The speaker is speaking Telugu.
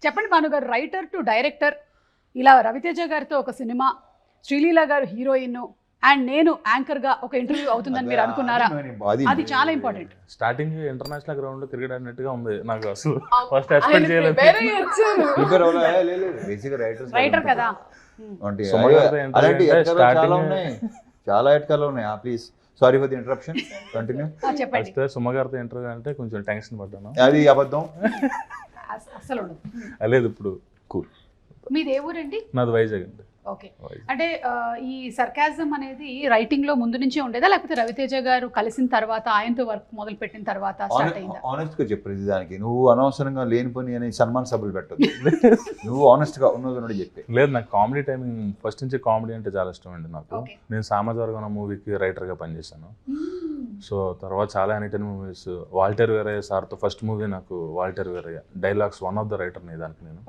చెప్పండి భాను గారు, రైటర్ టు డైరెక్టర్, ఇలా రవితేజ గారితో ఒక సినిమా, శ్రీలీల గారు హీరోయిన్ అండ్ నేను యాంకర్ గా ఒక ఇంటర్వ్యూ అవుతుందని మీరు అనుకున్నారా? అది చాలా ఇంపార్టెంట్. స్టార్టింగ్ ఇంటర్నేషనల్ గ్రౌండ్ లో క్రికెట్ ఆడినట్టుగా ఉంది నాకు. అసలు ఫస్ట్ ఎక్స్పెక్ట్ చేయలేదు. రైటర్ కదా. చాలా ఎట్కాలు ఉన్నాయి. Please sorry for the interruption, continue. చెప్పండి. ఫస్ట్ సుమగారితో ఇంటర్వ్యూ అంటే కొంచెం టెన్షన్ పడ్డాను. అది అబద్ధం అసలు ఉండదు. లేదు ఇప్పుడు కూల్. మీది ఏ ఊరండి? నాది వైజాగ్ అండి. ఓకే. అంటే ఈ సర్కాజం అనేది రైటింగ్ లో ముందు నుంచే ఉండేదా, లేకపోతే రవితేజ గారు కలిసిన తర్వాత ఆయనతో వర్క్ మొదలు పెట్టిన తర్వాత స్టార్ట్ అయిందా? ఆనెస్ట్ గా చెప్పు దానికి. నువ్వు అనవసరంగా లేని పని అని సన్మాన సభలు పెట్టదు. నువ్వు ఆనెస్ట్ గా ఉన్నది చెప్పి. లేదు, నాకు కామెడీ టైమింగ్ ఫస్ట్ నుంచి కామెడీ అంటే చాలా ఇష్టం అండి నాకు. నేను సామాజిక వర్గం మూవీకి రైటర్ గా పనిచేశాను. సో తర్వాత చాలా ఎనీటైన్ మూవీస్, వాల్టర్ వేరయ్య సార్తో ఫస్ట్ మూవీ నాకు Waltair Veerayya dialogues one of the writer ని దానికి నేను.